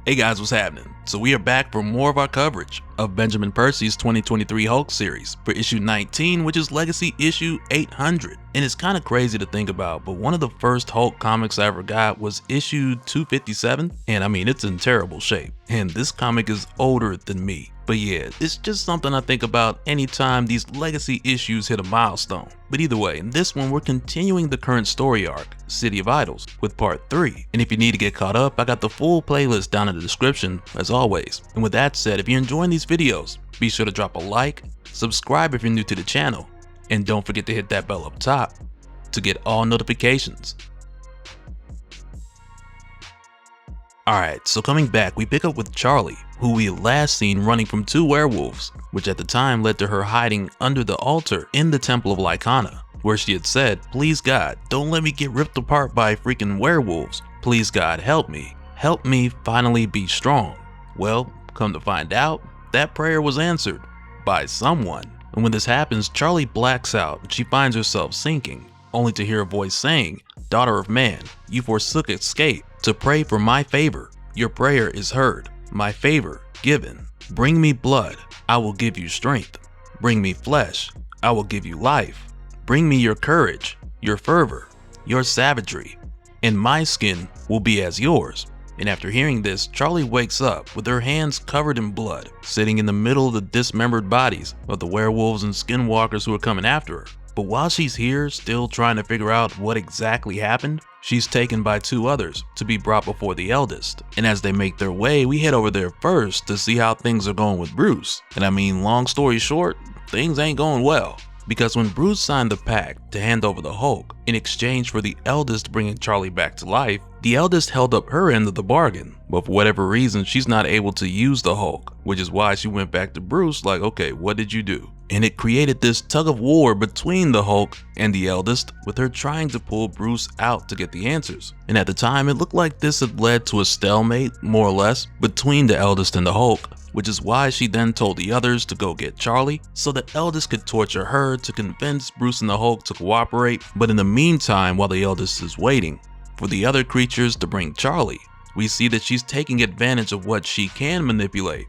Hey guys, what's happening? So we are back for more of our coverage of Benjamin Percy's 2023 Hulk series for issue 19, which is Legacy issue 800. And it's kind of crazy to think about, but one of the first Hulk comics I ever got was issue 257, and I mean, it's in terrible shape. And this comic is older than me. But yeah, it's just something I think about anytime these legacy issues hit a milestone. But either way, in this one, we're continuing the current story arc, City of Idols, with part 3. And if you need to get caught up, I got the full playlist down in the description, as always. And with that said, if you're enjoying these videos, be sure to drop a like, subscribe if you're new to the channel, and don't forget to hit that bell up top to get all notifications. Alright, so coming back, we pick up with Charlie, who we had last seen running from 2 werewolves, which at the time led to her hiding under the altar in the Temple of Lycana, where she had said, "Please God, don't let me get ripped apart by freaking werewolves. Please God, help me. Help me finally be strong." Well, come to find out, that prayer was answered by someone. And when this happens, Charlie blacks out and she finds herself sinking, only to hear a voice saying, "Daughter of man, you forsook escape to pray for my favor. Your prayer is heard, my favor given. Bring me blood, I will give you strength. Bring me flesh, I will give you life. Bring me your courage, your fervor, your savagery, and my skin will be as yours." And after hearing this, Charlie wakes up with her hands covered in blood, sitting in the middle of the dismembered bodies of the werewolves and skinwalkers who are coming after her. But while she's here, still trying to figure out what exactly happened, she's taken by 2 others to be brought before the Eldest. And as they make their way, we head over there first to see how things are going with Bruce. And I mean, long story short, things ain't going well. Because when Bruce signed the pact to hand over the Hulk in exchange for the Eldest bringing Charlie back to life, the Eldest held up her end of the bargain. But for whatever reason, she's not able to use the Hulk, which is why she went back to Bruce like, okay, what did you do? And it created this tug-of-war between the Hulk and the Eldest, with her trying to pull Bruce out to get the answers. And at the time, it looked like this had led to a stalemate, more or less, between the Eldest and the Hulk, which is why she then told the others to go get Charlie so the Eldest could torture her to convince Bruce and the Hulk to cooperate. But in the meantime, while the Eldest is waiting for the other creatures to bring Charlie, we see that she's taking advantage of what she can manipulate,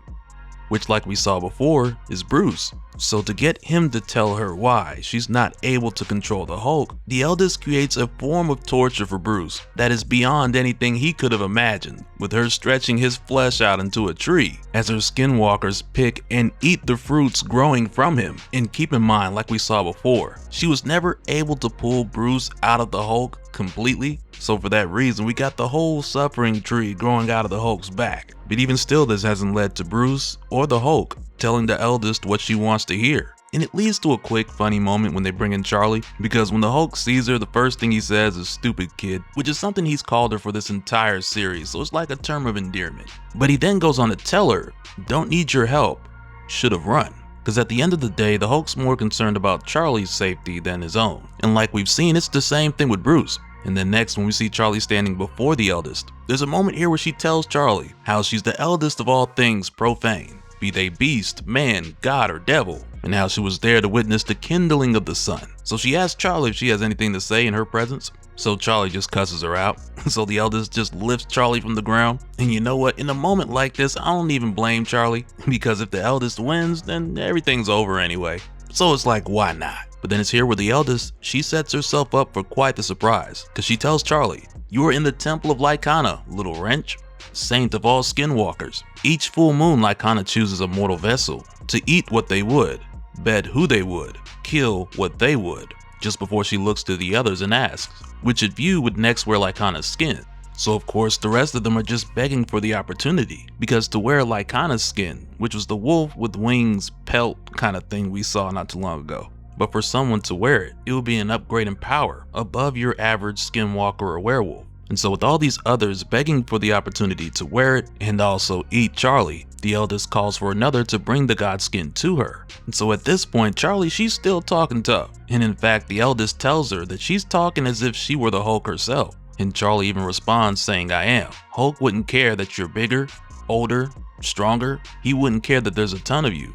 which, like we saw before, is Bruce. So to get him to tell her why she's not able to control the Hulk, the Eldest creates a form of torture for Bruce that is beyond anything he could have imagined, with her stretching his flesh out into a tree as her skinwalkers pick and eat the fruits growing from him. And keep in mind, like we saw before, she was never able to pull Bruce out of the Hulk completely, so for that reason we got the whole suffering tree growing out of the Hulk's back. But even still, this hasn't led to Bruce or the Hulk telling the Eldest what she wants to hear. And it leads to a quick funny moment when they bring in Charlie, because when the Hulk sees her, the first thing he says is "stupid kid," which is something he's called her for this entire series, so it's like a term of endearment. But he then goes on to tell her, "Don't need your help, should have run." Because at the end of the day, the Hulk's more concerned about Charlie's safety than his own. And like we've seen, it's the same thing with Bruce. And then next, when we see Charlie standing before the Eldest, there's a moment here where she tells Charlie how she's the eldest of all things profane, be they beast, man, god, or devil, and how she was there to witness the kindling of the sun. So she asks Charlie if she has anything to say in her presence. So Charlie just cusses her out. So the Eldest just lifts Charlie from the ground. And you know what? In a moment like this, I don't even blame Charlie, because if the Eldest wins, then everything's over anyway. So it's like, why not? But then it's here where the Eldest, she sets herself up for quite the surprise, because she tells Charlie, "You are in the Temple of Lycana, little wrench, saint of all skinwalkers. Each full moon Lycana chooses a mortal vessel to eat what they would, bed who they would, kill what they would." Just before she looks to the others and asks, which of you would next wear Lycana's skin? So of course the rest of them are just begging for the opportunity, because to wear Lycana's skin, which was the wolf with wings pelt kind of thing we saw not too long ago, but for someone to wear it, it would be an upgrade in power above your average skinwalker or werewolf. And so with all these others begging for the opportunity to wear it and also eat Charlie, the Eldest calls for another to bring the god skin to her. And so at this point, Charlie, she's still talking tough. And in fact, the Eldest tells her that she's talking as if she were the Hulk herself. And Charlie even responds saying, "I am. Hulk wouldn't care that you're bigger, older, stronger. He wouldn't care that there's a ton of you.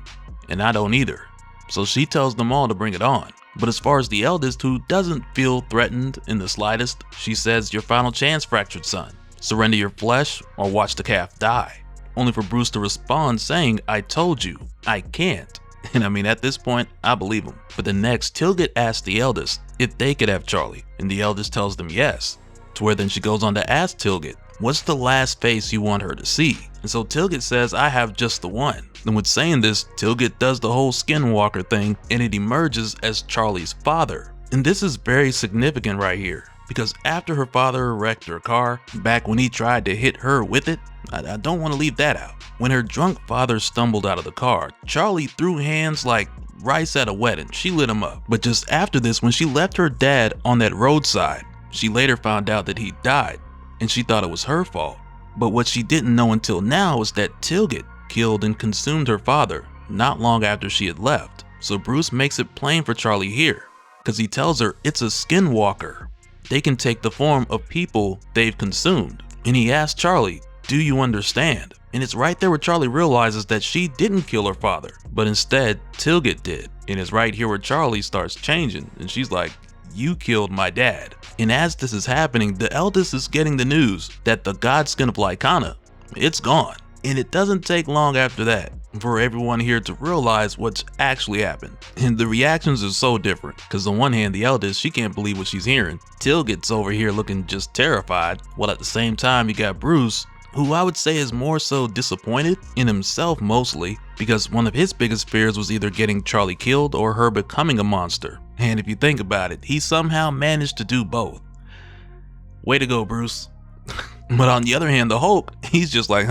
And I don't either." So she tells them all to bring it on. But as far as the Eldest, who doesn't feel threatened in the slightest, she says, "Your final chance, fractured son. Surrender your flesh or watch the calf die. Only for Bruce to respond saying, I told you, I can't. And I mean, at this point, I believe him. But then next, Tilget asks the Eldest if they could have Charlie, and the Eldest tells them yes. To where then she goes on to ask Tilget, what's the last face you want her to see? And so Tilget says, I have just the one. And with saying this, Tilget does the whole skinwalker thing, and it emerges as Charlie's father. And this is very significant right here, because after her father wrecked her car, back when he tried to hit her with it, I don't want to leave that out. When her drunk father stumbled out of the car, Charlie threw hands like rice at a wedding. She lit him up. But just after this, when she left her dad on that roadside, she later found out that he died, and she thought it was her fault. But what she didn't know until now was that Tilget killed and consumed her father not long after she had left. So Bruce makes it plain for Charlie here, because he tells her it's a skinwalker. They can take the form of people they've consumed. And he asks Charlie, do you understand? And it's right there where Charlie realizes that she didn't kill her father, but instead Tilget did. And it's right here where Charlie starts changing, and she's like, you killed my dad. And as this is happening, the Eldest is getting the news that the godskin of Lycana, it's gone. And it doesn't take long after that for everyone here to realize what's actually happened. And the reactions are so different, because on one hand, the Eldest, she can't believe what she's hearing. Tilget's over here looking just terrified, while at the same time you got Bruce, who I would say is more so disappointed in himself mostly, because one of his biggest fears was either getting Charlie killed or her becoming a monster. And if you think about it, he somehow managed to do both. Way to go, Bruce. But on the other hand, the Hulk, he's just like,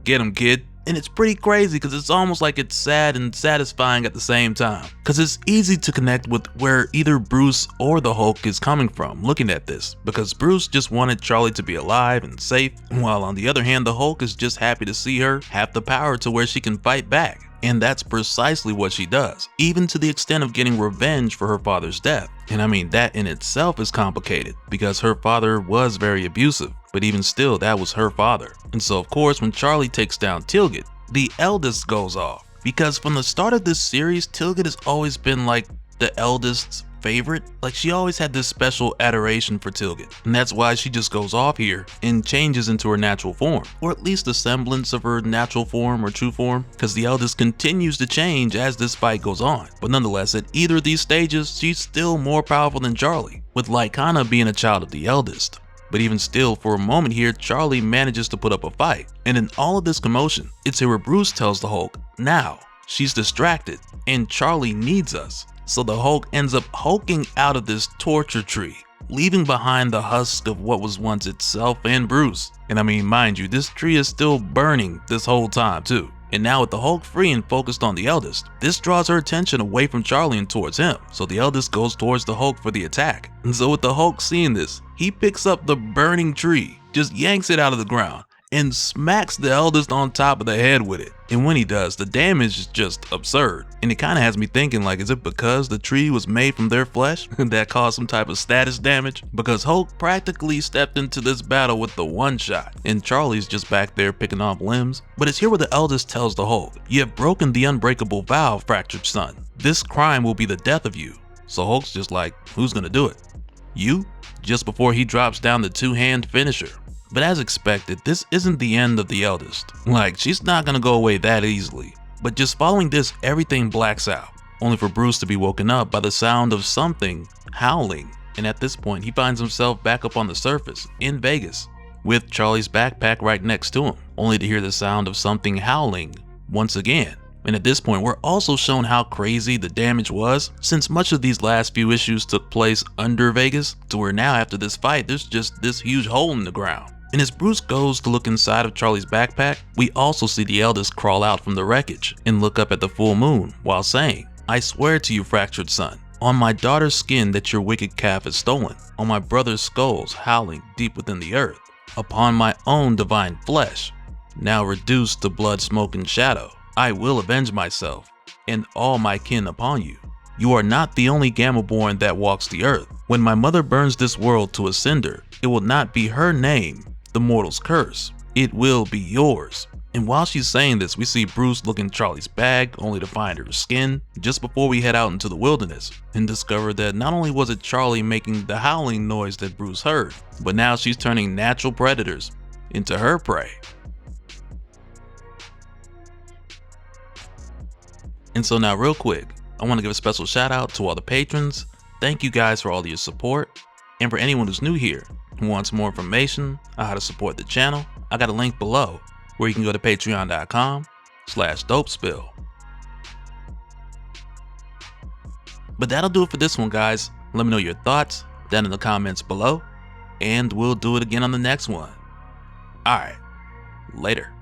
get him, kid. And it's pretty crazy, because it's almost like it's sad and satisfying at the same time, because it's easy to connect with where either Bruce or the Hulk is coming from looking at this, because Bruce just wanted Charlie to be alive and safe, while on the other hand, the Hulk is just happy to see her have the power to where she can fight back. And that's precisely what she does, even to the extent of getting revenge for her father's death. And I mean, that in itself is complicated, because her father was very abusive, but even still, that was her father. And so of course, when Charlie takes down Tilget, the Eldest goes off, because from the start of this series, Tilget has always been like the Eldest's favorite. Like, she always had this special adoration for Tilget, and that's why she just goes off here and changes into her natural form, or at least a semblance of her natural form or true form, because the Eldest continues to change as this fight goes on. But nonetheless, at either of these stages, she's still more powerful than Charlie, with Lycana being a child of the Eldest. But even still, for a moment here, Charlie manages to put up a fight. And in all of this commotion, it's here where Bruce tells the Hulk, now, she's distracted, and Charlie needs us. So the Hulk ends up hulking out of this torture tree, leaving behind the husk of what was once itself and Bruce. And I mean, mind you, this tree is still burning this whole time too. And now with the Hulk free and focused on the Eldest, this draws her attention away from Charlie and towards him. So the Eldest goes towards the Hulk for the attack. And so with the Hulk seeing this, he picks up the burning tree, just yanks it out of the ground, and smacks the Eldest on top of the head with it. And when he does, the damage is just absurd. And it kind of has me thinking, like, is it because the tree was made from their flesh that caused some type of status damage? Because Hulk practically stepped into this battle with the one shot, and Charlie's just back there picking off limbs. But it's here where the Eldest tells the Hulk, you have broken the unbreakable vow, fractured son. This crime will be the death of you. So Hulk's just like, who's gonna do it? You? Just before he drops down the two-hand finisher. But as expected, this isn't the end of the Eldest. Like, she's not gonna go away that easily. But just following this, everything blacks out, only for Bruce to be woken up by the sound of something howling. And at this point, he finds himself back up on the surface in Vegas, with Charlie's backpack right next to him, only to hear the sound of something howling once again. And at this point, we're also shown how crazy the damage was, since much of these last few issues took place under Vegas, to where now after this fight, there's just this huge hole in the ground. And as Bruce goes to look inside of Charlie's backpack, we also see the Eldest crawl out from the wreckage and look up at the full moon while saying, I swear to you, fractured son, on my daughter's skin that your wicked calf has stolen, on my brother's skulls howling deep within the earth, upon my own divine flesh, now reduced to blood, smoke, and shadow, I will avenge myself and all my kin upon you. You are not the only Gamma-born that walks the earth. When my mother burns this world to a cinder, it will not be her name, the mortal's curse. It will be yours. And while she's saying this, we see Bruce look in Charlie's bag only to find her skin just before we head out into the wilderness and discover that not only was it Charlie making the howling noise that Bruce heard, but now she's turning natural predators into her prey. And so now real quick, I want to give a special shout out to all the patrons. Thank you guys for all of your support. And for anyone who's new here who wants more information on how to support the channel, I got a link below where you can go to patreon.com/dopespill. But that'll do it for this one, guys. Let me know your thoughts down in the comments below, and we'll do it again on the next one. Alright, later.